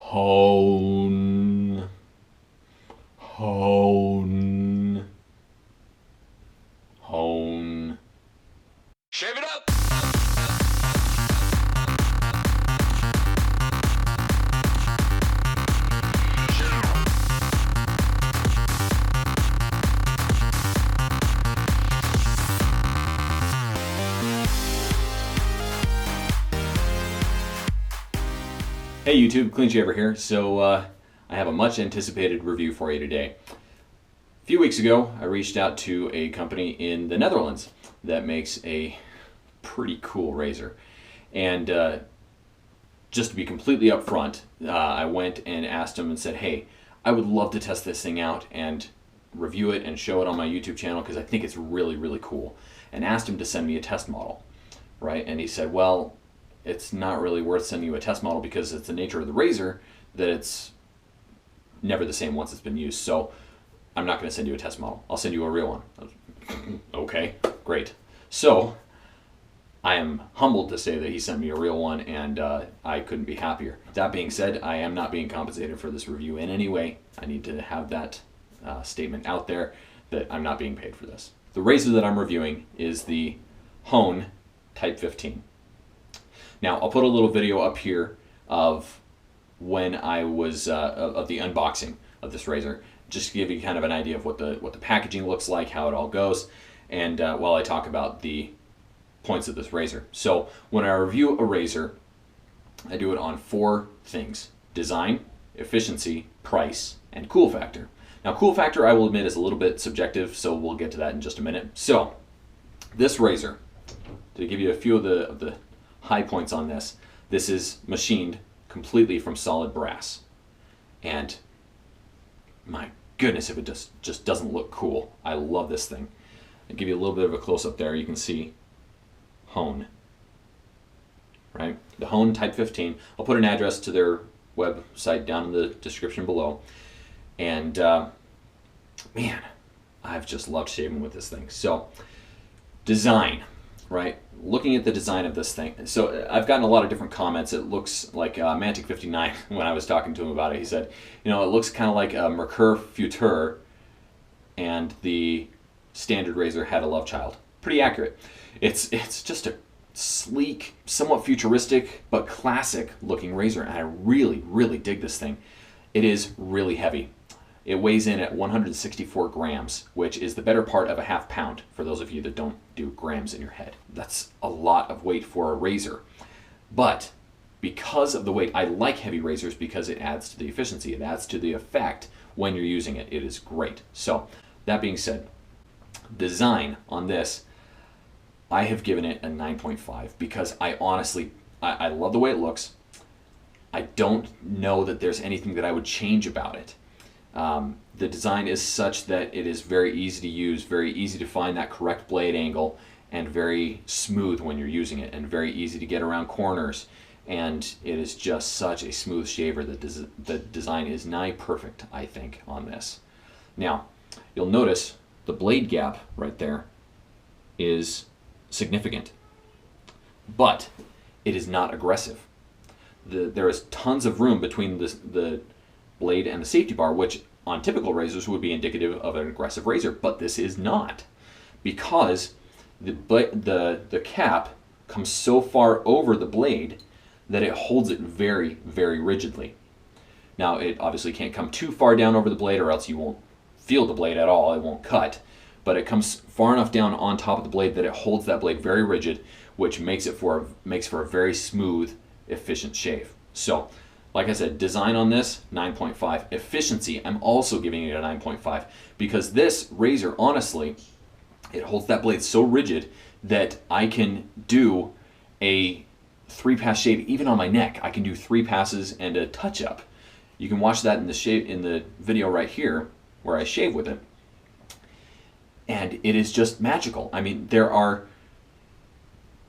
Hone. Hone. Hone. Shave it up! Hey YouTube, thecleanshaver here. So I have a much anticipated review for you today. A few weeks ago, I reached out to a company in the Netherlands that makes a pretty cool razor. And just to be completely upfront, I went and asked them and said, hey, I would love to test this thing out and review it and show it on my YouTube channel because I think it's really, really cool. And asked him to send me a test model, right? And he said, well, it's not really worth sending you a test model because it's the nature of the razor that it's never the same once it's been used. So I'm not going to send you a test model. I'll send you a real one. Okay, great. So I am humbled to say that he sent me a real one, and I couldn't be happier. That being said, I am not being compensated for this review in any way. I need to have that statement out there that I'm not being paid for this. The razor that I'm reviewing is the Hone Type 15. Now, I'll put a little video up here of when I was, of the unboxing of this razor, just to give you kind of an idea of what the packaging looks like, how it all goes, and while I talk about the points of this razor. So, when I review a razor, I do it on 4 things: design, efficiency, price, and cool factor. Now, cool factor, I will admit, is a little bit subjective, so we'll get to that in just a minute. So, this razor, to give you a few of the high points on this. This is machined completely from solid brass. And my goodness, if it just doesn't look cool. I love this thing. I'll give you a little bit of a close-up there. You can see Hone. Right? The Hone Type 15. I'll put an address to their website down in the description below. And man, I've just loved shaving with this thing. So, design. Right, looking at the design of this thing. So I've gotten a lot of different comments. It looks like Mantic59, when I was talking to him about it, he said, you know, it looks kind of like a Mercure Futur and the standard razor had a love child. Pretty accurate. It's just a sleek, somewhat futuristic, but classic looking razor, and I really, really dig this thing. It is really heavy. It weighs in at 164 grams, which is the better part of a half pound for those of you that don't do grams in your head. That's a lot of weight for a razor. But because of the weight, I like heavy razors because it adds to the efficiency. It adds to the effect when you're using it. It is great. So that being said, design on this, I have given it a 9.5 because I honestly, I love the way it looks. I don't know that there's anything that I would change about it. The design is such that it is very easy to use, very easy to find that correct blade angle, and very smooth when you're using it, and very easy to get around corners. And it is just such a smooth shaver that the design is nigh perfect, I think, on this. Now, you'll notice the blade gap right there is significant, but it is not aggressive. There is tons of room between the blade and the safety bar, which on typical razors would be indicative of an aggressive razor, but this is not, because the cap comes so far over the blade that it holds it very, very rigidly. Now, it obviously can't come too far down over the blade or else you won't feel the blade at all, it won't cut, but it comes far enough down on top of the blade that it holds that blade very rigid, which makes for a very smooth, efficient shave. So, like I said, design on this, 9.5. Efficiency, I'm also giving it a 9.5 because this razor, honestly, it holds that blade so rigid that I can do a 3-pass shave even on my neck. I can do 3 passes and a touch-up. You can watch that in the video right here where I shave with it. And it is just magical. I mean, there are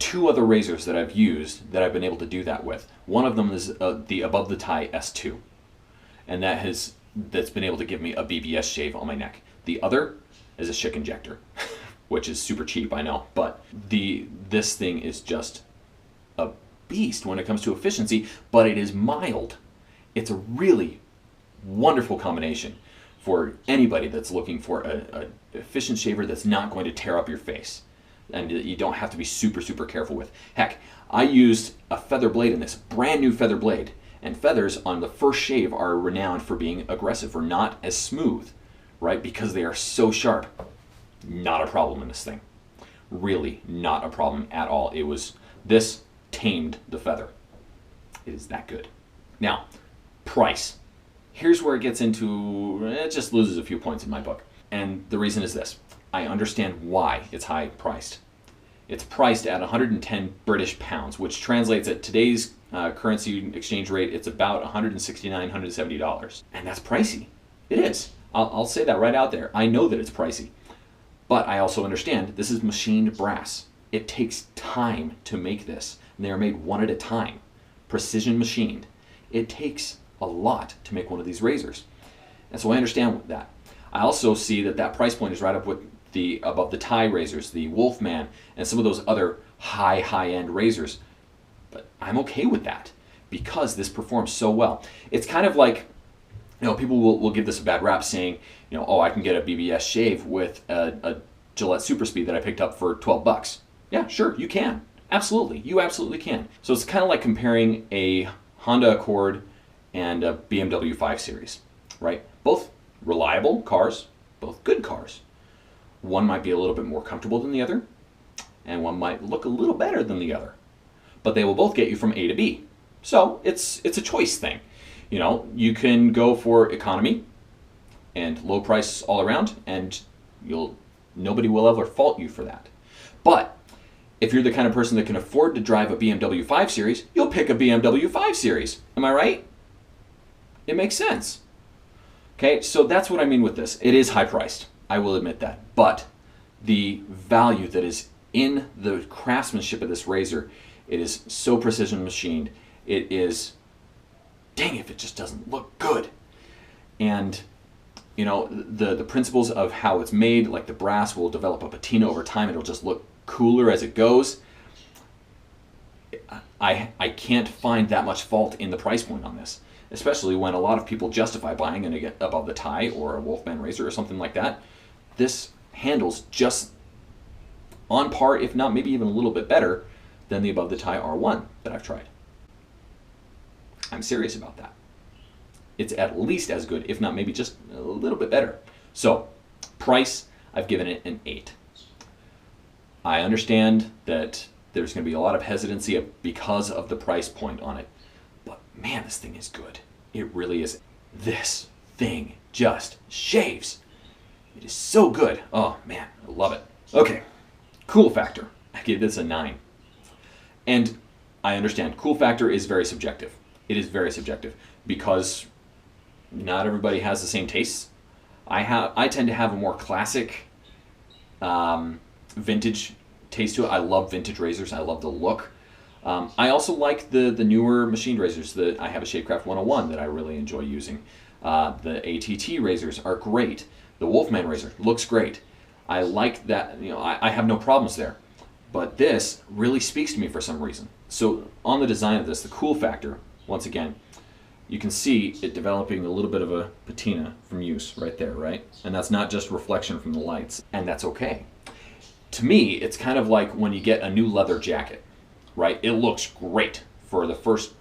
2 other razors that I've used that I've been able to do that with. One of them is the Above the Tie S2, and that's been able to give me a BBS shave on my neck. The other is a Schick injector, which is super cheap, I know, but this thing is just a beast when it comes to efficiency, but it is mild. It's a really wonderful combination for anybody that's looking for a efficient shaver that's not going to tear up your face and that you don't have to be super, super careful with. Heck, I used a feather blade in this, brand new feather blade. And feathers on the first shave are renowned for being aggressive or not as smooth, right? Because they are so sharp. Not a problem in this thing. Really not a problem at all. This tamed the feather. It is that good. Now, price. Here's where it gets into, it just loses a few points in my book. And the reason is this. I understand why it's high priced. It's priced at 110 British pounds, which translates at today's currency exchange rate, it's about $169, $170. And that's pricey. It is. I'll say that right out there. I know that it's pricey. But I also understand this is machined brass. It takes time to make this. And they are made one at a time. Precision machined. It takes a lot to make one of these razors. And so I understand that. I also see that price point is right up with above the tie razors, the Wolfman, and some of those other high-end razors. But I'm okay with that because this performs so well. It's kind of like, people will give this a bad rap saying, oh, I can get a BBS shave with a Gillette Super Speed that I picked up for $12. Yeah, sure, you can. Absolutely, you absolutely can. So it's kind of like comparing a Honda Accord and a BMW 5 Series, right? Both reliable cars, both good cars. One might be a little bit more comfortable than the other, and one might look a little better than the other. But they will both get you from A to B. So it's a choice thing. You can go for economy and low price all around, and nobody will ever fault you for that. But if you're the kind of person that can afford to drive a BMW 5 Series, you'll pick a BMW 5 Series. Am I right? It makes sense. Okay, so that's what I mean with this. It is high priced. I will admit that. But the value that is in the craftsmanship of this razor, it is so precision machined. It is, dang if it just doesn't look good. And, the principles of how it's made, like the brass will develop a patina over time. It'll just look cooler as it goes. I can't find that much fault in the price point on this, especially when a lot of people justify buying an above the tie or a Wolfman razor or something like that. This handles just on par, if not maybe even a little bit better than the above the tie R1 that I've tried. I'm serious about that. It's at least as good, if not maybe just a little bit better. So, price, I've given it an 8. I understand that there's going to be a lot of hesitancy because of the price point on it. But man, this thing is good. It really is. This thing just shaves. It is so good. Oh man, I love it. Okay, cool factor. I give this a 9. And I understand cool factor is very subjective. It is very subjective because not everybody has the same tastes. I tend to have a more classic, vintage taste to it. I love vintage razors. I love the look. I also like the newer machined razors. I have a Shavecraft 101 that I really enjoy using. The ATT razors are great. The Wolfman razor looks great. I like that. I have no problems there. But this really speaks to me for some reason. So on the design of this, the cool factor, once again, you can see it developing a little bit of a patina from use right there, right? And that's not just reflection from the lights, and that's okay. To me, it's kind of like when you get a new leather jacket, right? It looks great for the first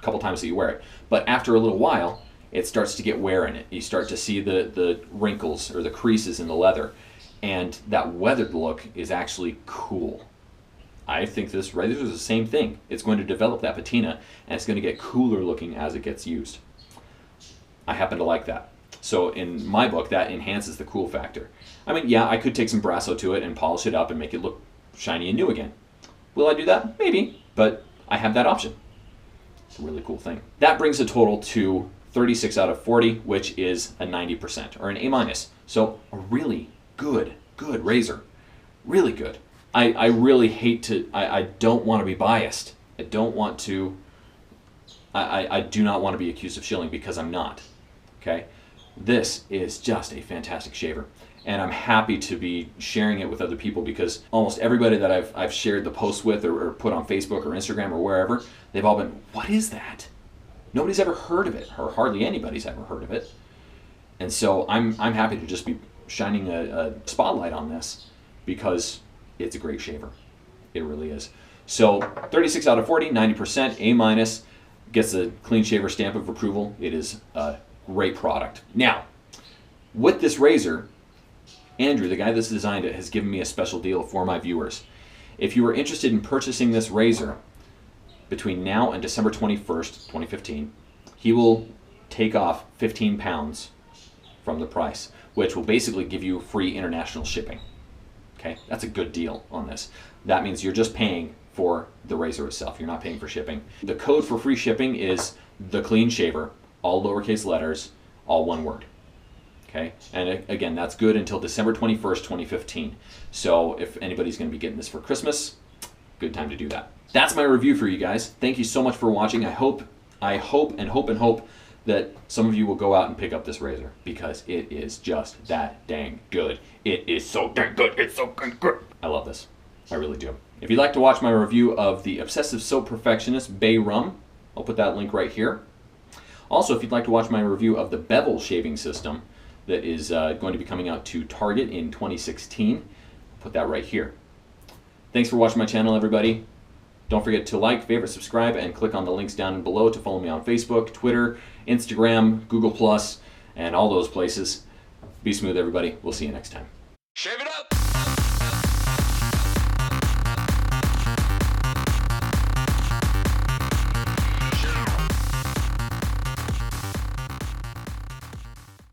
couple times that you wear it, but after a little while, it starts to get wear in it. You start to see the wrinkles or the creases in the leather, and that weathered look is actually cool. I think this razor is the same thing. It's going to develop that patina, and it's going to get cooler looking as it gets used. I happen to like that. So in my book, that enhances the cool factor. I mean, yeah, I could take some Brasso to it and polish it up and make it look shiny and new again. Will I do that? Maybe, but I have that option. It's a really cool thing. That brings the total to 36 out of 40, which is a 90%, or an A-. So a really good razor. Really good. I really hate to, I don't want to be biased. I don't want to, I do not want to be accused of shilling because I'm not. Okay? This is just a fantastic shaver. And I'm happy to be sharing it with other people because almost everybody that I've shared the post with or put on Facebook or Instagram or wherever, they've all been, what is that? Nobody's ever heard of it, or hardly anybody's ever heard of it. And so I'm happy to just be shining a spotlight on this because it's a great shaver. It really is. So 36 out of 40, 90%, A-, gets the Clean Shaver stamp of approval. It is a great product. Now, with this razor, Andrew, the guy that's designed it, has given me a special deal for my viewers. If you are interested in purchasing this razor between now and December 21st, 2015, he will take off 15 pounds from the price, which will basically give you free international shipping. Okay, that's a good deal on this. That means you're just paying for the razor itself. You're not paying for shipping. The code for free shipping is thecleanshaver, all lowercase letters, all one word. Okay, and again, that's good until December 21st, 2015. So if anybody's going to be getting this for Christmas, good time to do that. That's my review for you guys. Thank you so much for watching. I hope that some of you will go out and pick up this razor because it is just that dang good. It is so dang good. It's so dang good. I love this. I really do. If you'd like to watch my review of the Obsessive Soap Perfectionist Bay Rum, I'll put that link right here. Also, if you'd like to watch my review of the Bevel shaving system that is going to be coming out to Target in 2016, I'll put that right here. Thanks for watching my channel, everybody. Don't forget to like, favorite, subscribe, and click on the links down below to follow me on Facebook, Twitter, Instagram, Google+, and all those places. Be smooth, everybody. We'll see you next time. Shave it up!